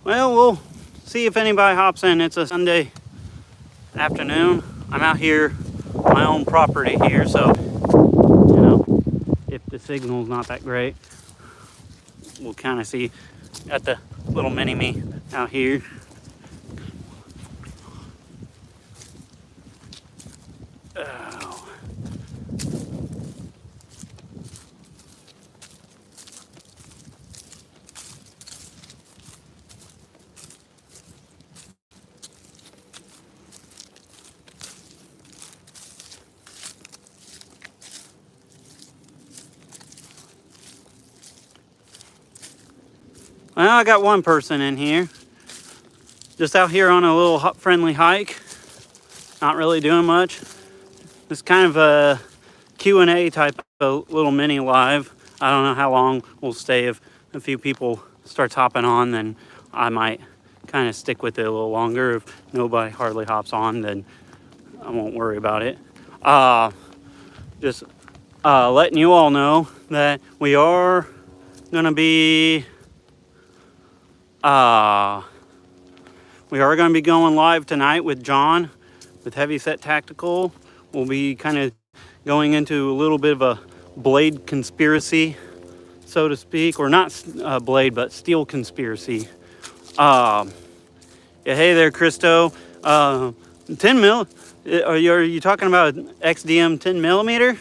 Well, we'll see if anybody hops in. It's a Sunday afternoon. I'm out here on my own property here, so, if the signal's not that great, we'll kind of see. Got the little mini-me out here. Oh. Well, I got one person in here. Just out here on a little friendly hike. Not really doing much. It's kind of a Q&A type of little mini live. I don't know how long we'll stay. If a few people start hopping on, then I might kind of stick with it a little longer. If nobody hardly hops on, then I won't worry about it. Just letting you all know that we are gonna be going live tonight with John with Heavy Set Tactical. We'll be kind of going into a little bit of a blade conspiracy, so to speak, or not blade, but steel conspiracy. Yeah, hey there, Christo. 10 mil. Are you talking about XDM 10 millimeter?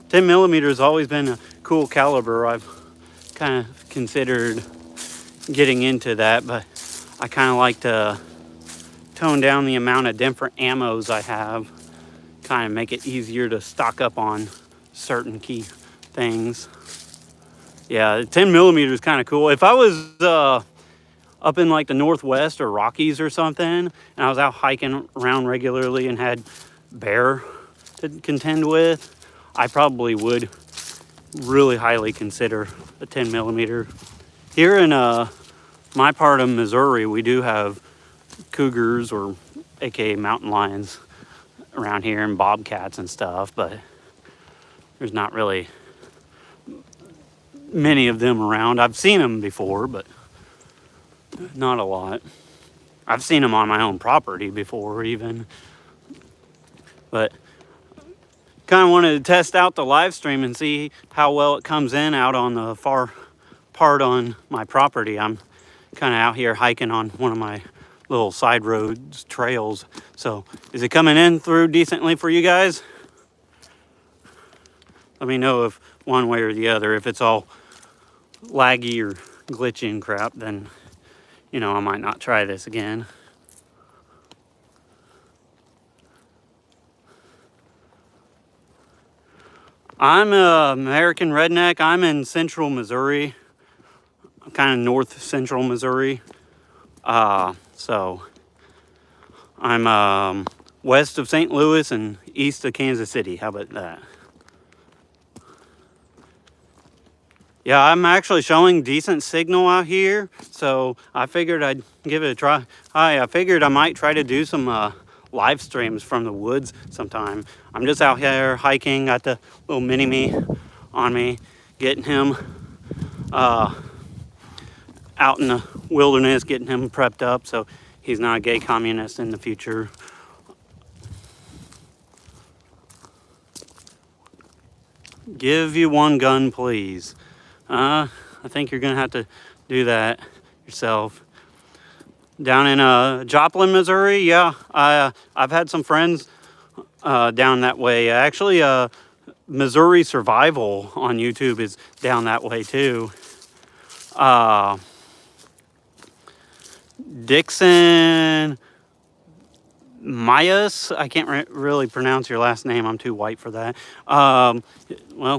10 millimeter has always been a cool caliber. I've kind of considered getting into that, but I kind of like to tone down the amount of different ammos I have, kind of make it easier to stock up on certain key things. Yeah, 10 millimeter is kind of cool. If I was up in like the Northwest or Rockies or something, and I was out hiking around regularly and had bear to contend with, I probably would really highly consider a 10 millimeter. Here in my part of Missouri, we do have cougars, or aka mountain lions, around here, and bobcats and stuff, but there's not really many of them around. I've seen them before, but not a lot. I've seen them on my own property before even, but kind of wanted to test out the live stream and see how well it comes in out on the far part on my property. I'm kind of out here hiking on one of my little side roads, trails. So is it coming in through decently for you guys? Let me know if one way or the other. If it's all laggy or glitchy and crap, then I might not try this again. I'm an American redneck. I'm in central Missouri. I'm kind of north central Missouri. So I'm west of St. Louis and east of Kansas City. How about that? Yeah, I'm actually showing decent signal out here, so I figured I'd give it a try. I figured I might try to do some live streams from the woods sometime. I'm just out here hiking, got the little mini-me on me, getting him out in the wilderness, getting him prepped up so he's not a gay communist in the future. Give you one gun, please. I think you're gonna have to do that yourself. Down in Joplin, Missouri, yeah, I've had some friends down that way. Actually, Missouri Survival on YouTube is down that way too. Dixon Mayas, I can't really pronounce your last name. I'm too white for that. Well,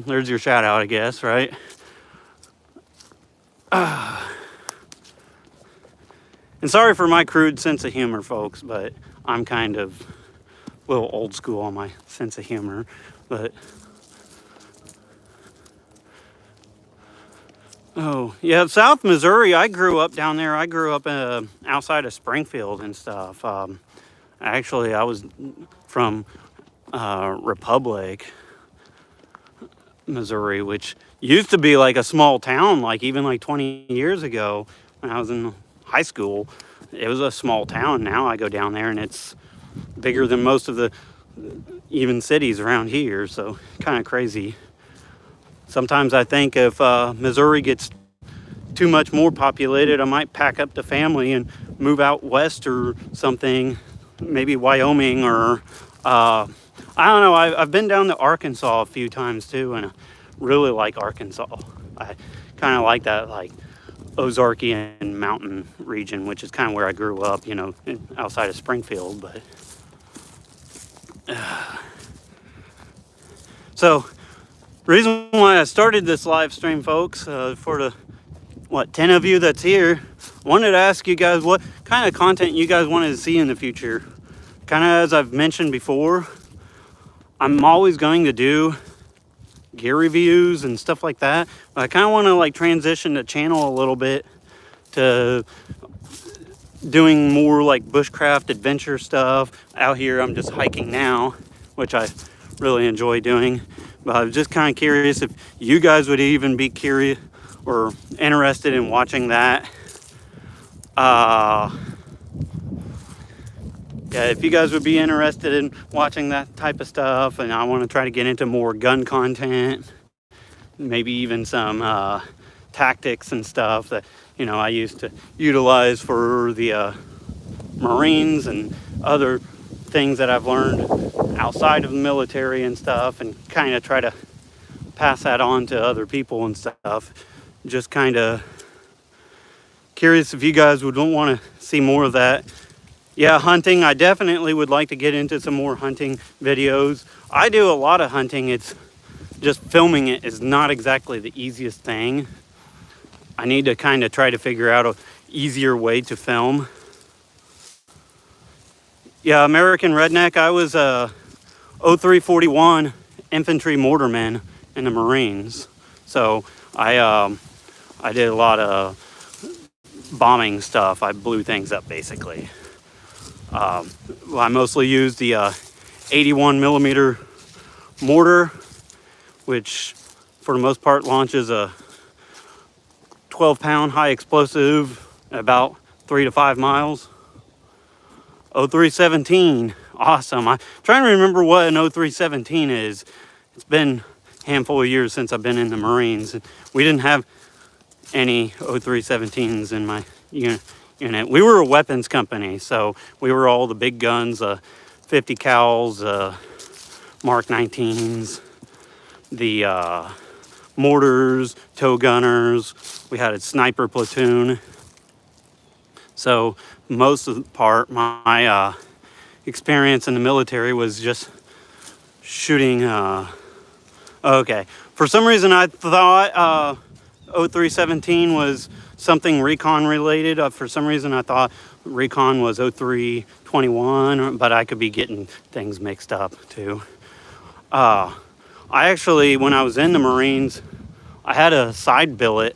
there's your shout out, I guess, right? And sorry for my crude sense of humor, folks, but I'm kind of a little old school on my sense of humor. But oh yeah, South Missouri, I grew up down there. I grew up outside of Springfield and stuff. Actually, I was from Republic, Missouri, which used to be like a small town, like even like 20 years ago when I was in high school, it was a small town. Now I go down there and it's bigger than most of the even cities around here. So kind of crazy. Sometimes I think if Missouri gets too much more populated, I might pack up the family and move out west or something, maybe Wyoming or I don't know. I've been down to Arkansas a few times too, and I really like Arkansas. I kind of like that like Ozarkian mountain region, which is kind of where I grew up, you know, outside of Springfield. But so reason why I started this live stream, folks, for the 10 of you that's here, wanted to ask you guys what kind of content you guys wanted to see in the future. Kind of as I've mentioned before, I'm always going to do gear reviews and stuff like that, but I kind of want to like transition the channel a little bit to doing more like bushcraft adventure stuff. Out here I'm just hiking now, which I really enjoy doing, but I was just kind of curious if you guys would even be curious or interested in watching that. Yeah, if you guys would be interested in watching that type of stuff, and I want to try to get into more gun content, maybe even some tactics and stuff that, you know, I used to utilize for the Marines and other things that I've learned outside of the military and stuff, and kind of try to pass that on to other people and stuff. Just kind of curious if you guys would want to see more of that. Yeah, hunting, I definitely would like to get into some more hunting videos. I do a lot of hunting. It's just filming it is not exactly the easiest thing. I need to kind of try to figure out a easier way to film. Yeah, American Redneck, I was a 0341 infantry mortarman in the Marines. So I did a lot of bombing stuff. I blew things up basically. I mostly used the 81 millimeter mortar, which for the most part launches a 12-pound high explosive at about 3 to 5 miles. 0317, awesome. I'm trying to remember what an 0317 is. It's been a handful of years since I've been in the Marines. We didn't have any 0317s in my unit. We were a weapons company, so we were all the big guns, 50 cals, Mark 19s, the mortars, tow gunners. We had a sniper platoon. So most of the part, my experience in the military was just shooting. Okay, for some reason I thought 0317 was something recon related. For some reason I thought recon was 0321, but I could be getting things mixed up too. I actually, when I was in the Marines, I had a side billet,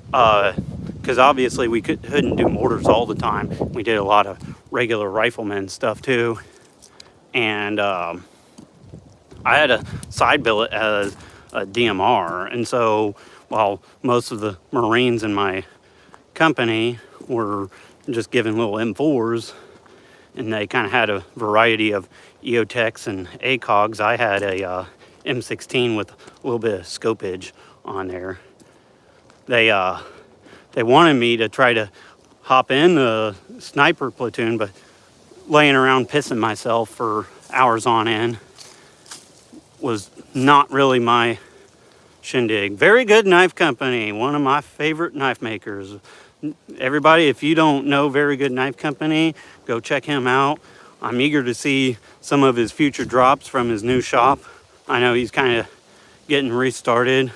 because obviously we couldn't do mortars all the time. We did a lot of regular rifleman stuff too. And I had a side billet as a DMR. And so while most of the Marines in my company were just given little M4s, and they kind of had a variety of EOTechs and ACOGs, I had a M16 with a little bit of scopage on there. They wanted me to try to hop in the sniper platoon, but laying around pissing myself for hours on end was not really my shindig. Very good knife company, one of my favorite knife makers. Everybody, if you don't know Very Good Knife Company, go check him out. I'm eager to see some of his future drops from his new shop. I know he's kind of getting restarted.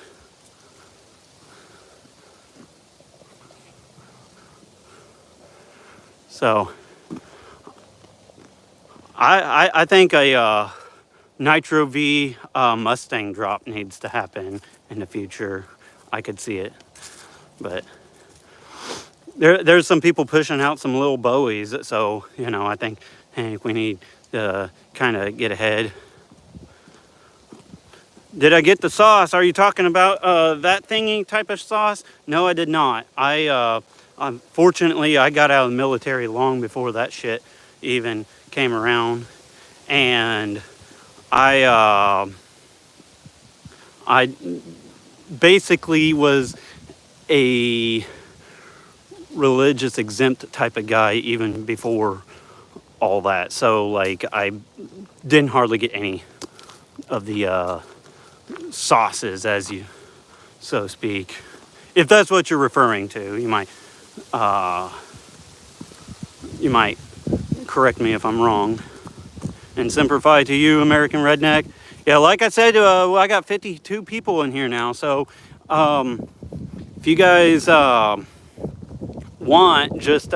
So I think a Nitro V Mustang drop needs to happen in the future. I could see it, but there's some people pushing out some little Bowies, so you know, I think we need to kind of get ahead. Did I get the sauce? Are you talking about that thingy type of sauce? No, I did not. I Fortunately, I got out of the military long before that shit even came around, and I basically was a religious exempt type of guy even before all that. So like I didn't hardly get any of the sauces, as you so speak. If that's what you're referring to, you might correct me if I'm wrong. And Semper Fi to you, American Redneck. Yeah, like I said, I got 52 people in here now. So if you guys want, just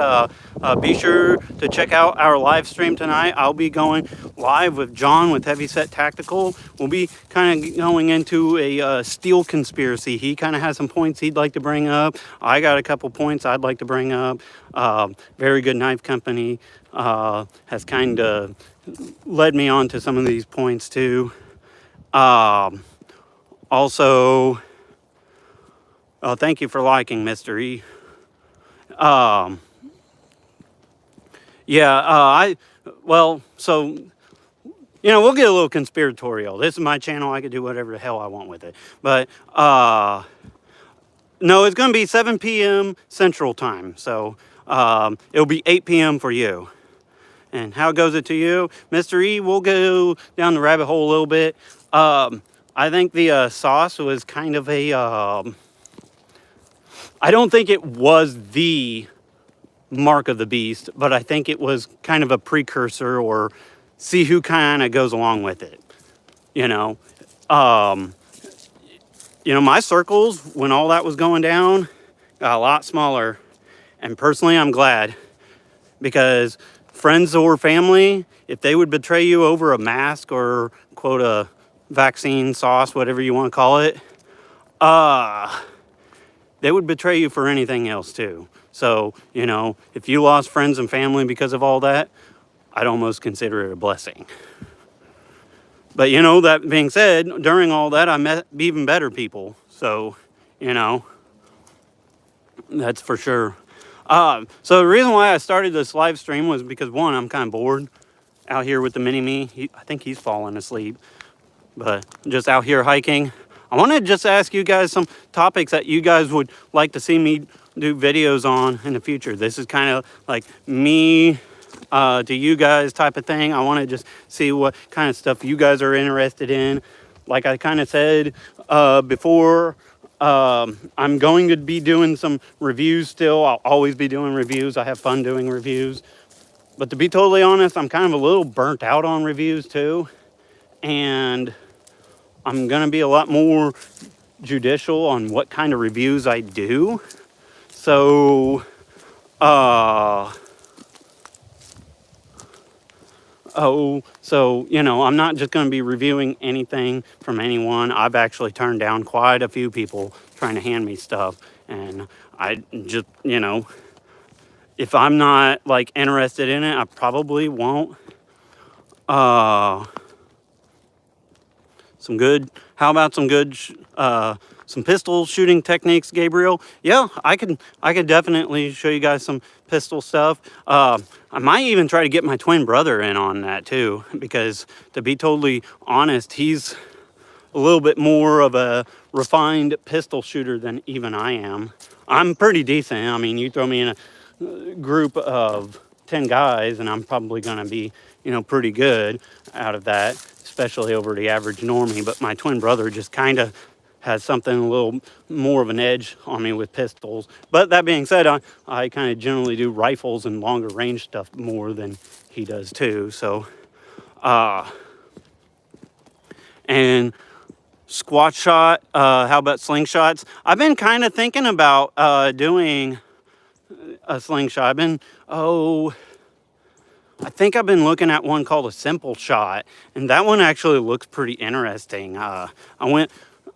be sure to check out our live stream tonight. I'll be going live with John with Heavyset Tactical. We'll be kind of going into a steel conspiracy. He kind of has some points he'd like to bring up. I got a couple points I'd like to bring up. Very Good Knife Company has kind of led me on to some of these points too. Also, thank you for liking, Mr. E. So, we'll get a little conspiratorial. This is my channel. I could do whatever the hell I want with it. But, no, it's going to be 7 p.m. Central Time. So, it'll be 8 p.m. for you. And how goes it to you? Mr. E, we'll go down the rabbit hole a little bit. I think the sauce was kind of a... I don't think it was the mark of the beast, but I think it was kind of a precursor, or see who kind of goes along with it. My circles, when all that was going down, got a lot smaller. And personally, I'm glad, because friends or family, if they would betray you over a mask or, quote, a vaccine sauce, whatever you want to call it, they would betray you for anything else too. So, if you lost friends and family because of all that, I'd almost consider it a blessing. But, that being said, during all that, I met even better people. So, that's for sure. So the reason why I started this live stream was because, one, I'm kind of bored out here with the mini-me. I think he's falling asleep. But just out here hiking. I want to just ask you guys some topics that you guys would like to see me do videos on in the future. This is kind of like me to you guys type of thing. I want to just see what kind of stuff you guys are interested in. Like I kind of said before, I'm going to be doing some reviews still. I'll always be doing reviews. I have fun doing reviews. But to be totally honest, I'm kind of a little burnt out on reviews too. And I'm going to be a lot more judicial on what kind of reviews I do. So, I'm not just going to be reviewing anything from anyone. I've actually turned down quite a few people trying to hand me stuff. And I just, if I'm not, interested in it, I probably won't. How about some good, some pistol shooting techniques, Gabriel? Yeah, I could definitely show you guys some pistol stuff. I might even try to get my twin brother in on that too, because to be totally honest, he's a little bit more of a refined pistol shooter than even I am. I'm pretty decent. I mean, you throw me in a group of 10 guys and I'm probably going to be, pretty good out of that, especially over the average normie. But my twin brother just kind of has something a little more of an edge on me with pistols. But that being said, I kind of generally do rifles and longer range stuff more than he does too. So, and squat shot, how about slingshots? I've been kind of thinking about doing a slingshot. I think I've been looking at one called a simple shot, and that one actually looks pretty interesting. I went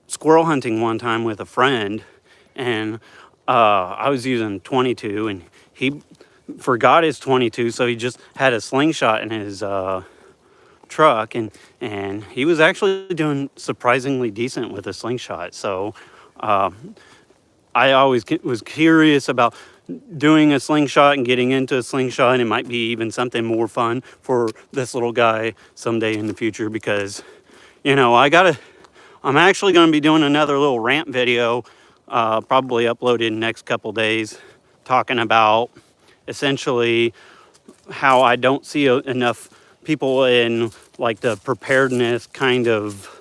squirrel hunting one time with a friend, and I was using 22, and he forgot his 22, so he just had a slingshot in his truck, and he was actually doing surprisingly decent with a slingshot. So I always was curious about doing a slingshot and getting into a slingshot, and it might be even something more fun for this little guy someday in the future, because, you know, I'm actually going to be doing another little rant video, probably uploaded in the next couple days, talking about essentially how I don't see enough people in like the preparedness kind of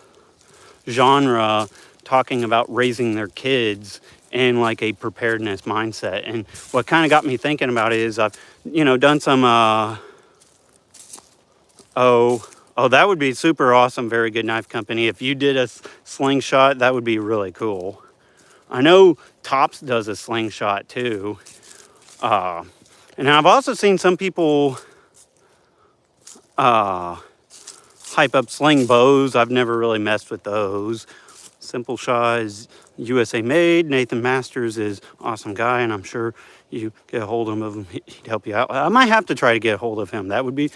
genre talking about raising their kids in like a preparedness mindset. And what kind of got me thinking about it is I've, you know, done some, that would be super awesome. Very Good Knife Company. If you did a slingshot, that would be really cool. I know Tops does a slingshot too. And I've also seen some people hype up sling bows. I've never really messed with those. Simple Shot is USA made. Nathan Masters is awesome guy, and I'm sure you get a hold of him, he'd help you out. I might have to try to get a hold of him. That would be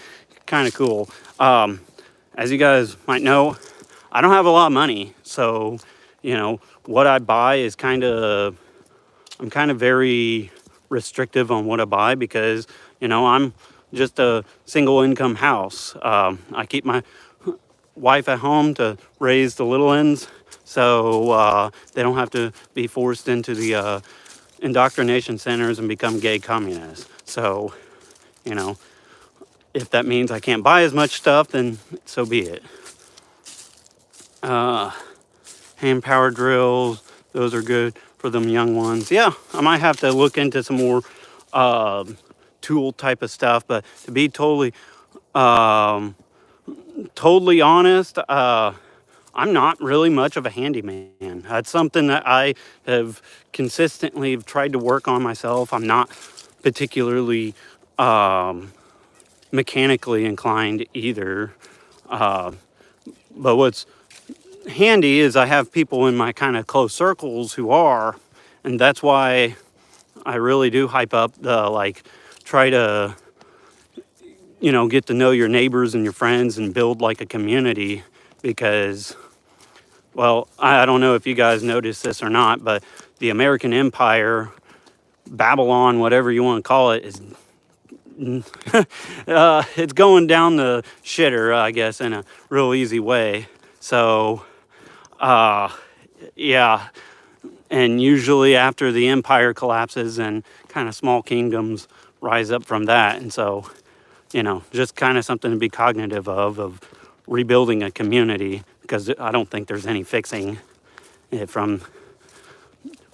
kind of cool. As you guys might know, I don't have a lot of money, so, you know, what I buy is I'm kind of very restrictive on what I buy, because, you know, I'm just a single income house. I keep my wife at home to raise the little ends, so they don't have to be forced into the indoctrination centers and become gay communists. So, you know, if that means I can't buy as much stuff, then so be it. Hand power drills, those are good for them young ones. Yeah, I might have to look into some more tool type of stuff, but to be totally honest, I'm not really much of a handyman. That's something that I have consistently tried to work on myself. I'm not particularly mechanically inclined either. But what's handy is I have people in my kind of close circles who are, and that's why I really do hype up the, like, try to, you know, get to know your neighbors and your friends and build like a community, because, well, I don't know if you guys noticed this or not, but the American Empire, Babylon, whatever you want to call it, is it's going down the shitter, I guess, in a real easy way. So, yeah. And usually after the empire collapses, and kind of small kingdoms rise up from that. And so, you know, just kind of something to be cognitive of rebuilding a community, because I don't think there's any fixing it from.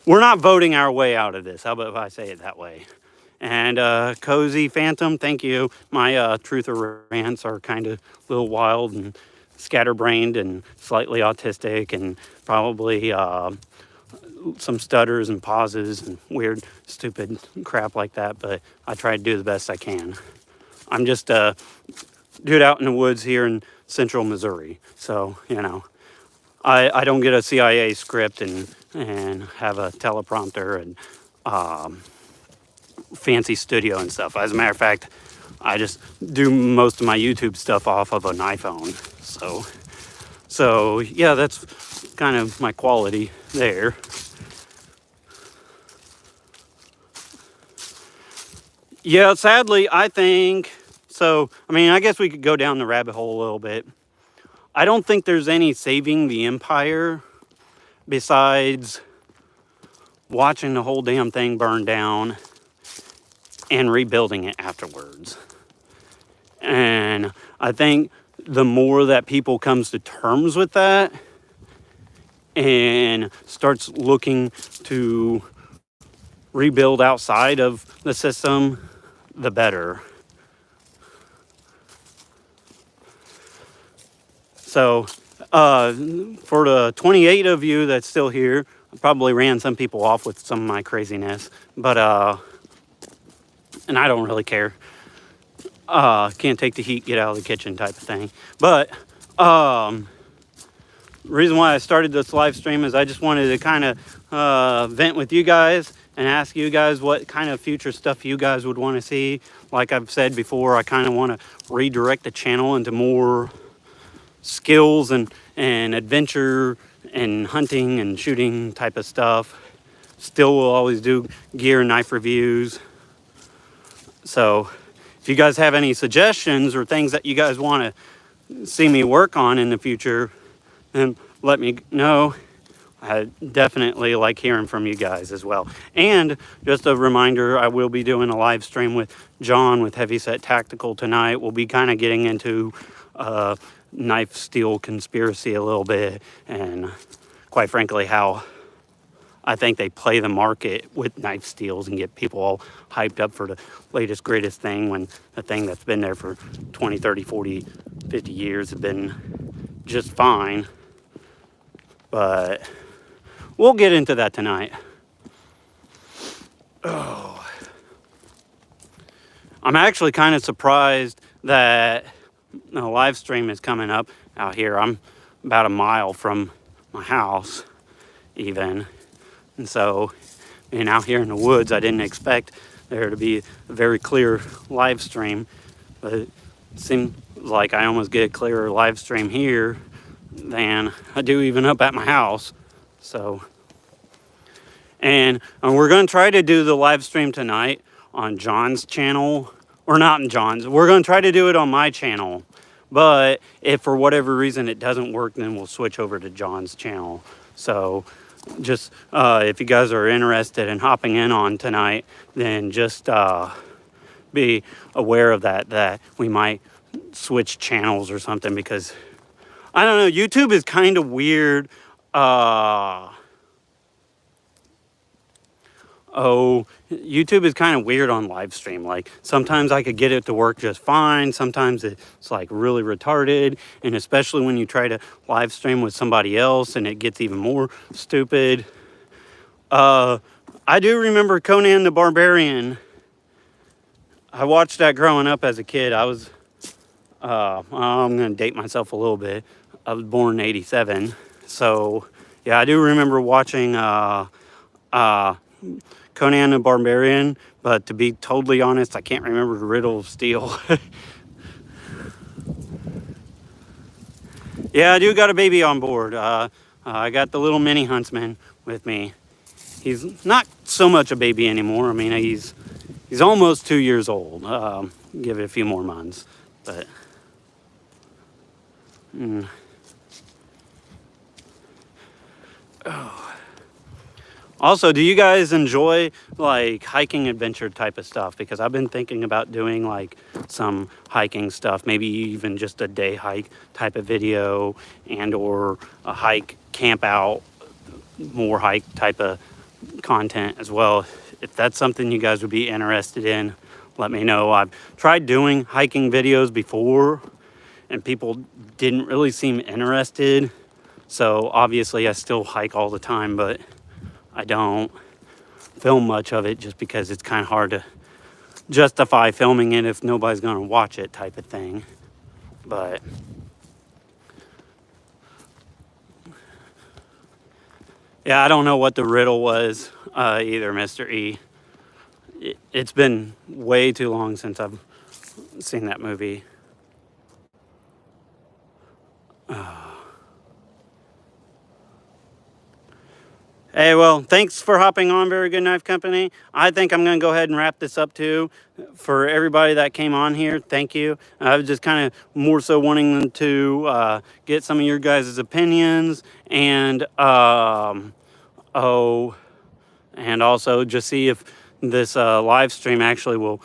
We're not voting our way out of this. How about if I say it that way? And Cozy Phantom, thank you. My truth or rants are kind of a little wild and scatterbrained and slightly autistic, and probably some stutters and pauses and weird, stupid crap like that. But I try to do the best I can. I'm just a dude out in the woods here in central Missouri. So, you know, I don't get a CIA script and have a teleprompter and fancy studio and stuff. As a matter of fact, I just do most of my YouTube stuff off of an iPhone. So yeah, that's kind of my quality there. Yeah, sadly, I think so. I mean, I guess we could go down the rabbit hole a little bit. I don't think there's any saving the empire besides watching the whole damn thing burn down and rebuilding it afterwards. And I think the more that people comes to terms with that and starts looking to rebuild outside of the system, the better. So for the 28 of you that's still here, I probably ran some people off with some of my craziness, but and I don't really care. Can't take the heat, get out of the kitchen type of thing. But the reason why I started this live stream is I just wanted to kind of vent with you guys and ask you guys what kind of future stuff you guys would want to see. Like I've said before, I kind of want to redirect the channel into more skills and adventure and hunting and shooting type of stuff. still will always do gear and knife reviews. So if you guys have any suggestions or things that you guys want to see me work on in the future, then let me know. I definitely like hearing from you guys as well. And just a reminder, I will be doing a live stream with John with Heavyset Tactical tonight. We'll be kind of getting into knife steel conspiracy a little bit, and quite frankly how I think they play the market with knife steels and get people all hyped up for the latest greatest thing, when the thing that's been there for 20, 30, 40, 50 years has been just fine. But we'll get into that tonight. Oh. I'm actually kind of surprised that the live stream is coming up out here. I'm about a mile from my house even. And so being out here in the woods, I didn't expect there to be a very clear live stream. But it seems like I almost get a clearer live stream here than I do even up at my house. So, and we're going to try to do the live stream tonight on John's channel, or not in John's. We're going to try to do it on my channel. But if for whatever reason it doesn't work, then we'll switch over to John's channel. So just if you guys are interested in hopping in on tonight, then just be aware of that we might switch channels or something, because I don't know, YouTube is kind of weird. YouTube is kind of weird on live stream. Like sometimes I could get it to work just fine. Sometimes it's like really retarded. And especially when you try to live stream with somebody else, and it gets even more stupid. I do remember Conan the Barbarian. I watched that growing up as a kid. I was, I'm going to date myself a little bit. I was born in '87. So yeah, I do remember watching, Conan the Barbarian, but to be totally honest, I can't remember the Riddle of Steel. Yeah, I do got a baby on board. I got the little mini Huntsman with me. He's not so much a baby anymore. I mean, he's almost 2 years old. Give it a few more months, but. Oh. Also, do you guys enjoy like hiking adventure type of stuff? Because I've been thinking about doing like some hiking stuff, maybe even just a day hike type of video, and or a hike, camp out, more hike type of content as well. If that's something you guys would be interested in, let me know. I've tried doing hiking videos before and people didn't really seem interested. So obviously I still hike all the time, but I don't film much of it just because it's kind of hard to justify filming it if nobody's going to watch it type of thing. But yeah, I don't know what the riddle was either, Mr. E. It's been way too long since I've seen that movie. Hey, well, thanks for hopping on Very Good Knife Company. I think I'm going to go ahead and wrap this up too. For everybody that came on here, thank you. I was just kind of more so wanting them to get some of your guys' opinions, and and also just see if this live stream actually will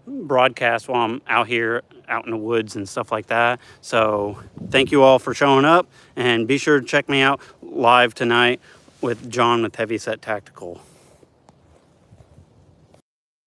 broadcast while I'm out here out in the woods and stuff like that. So thank you all for showing up, and be sure to check me out live tonight with John with Heavyset Tactical.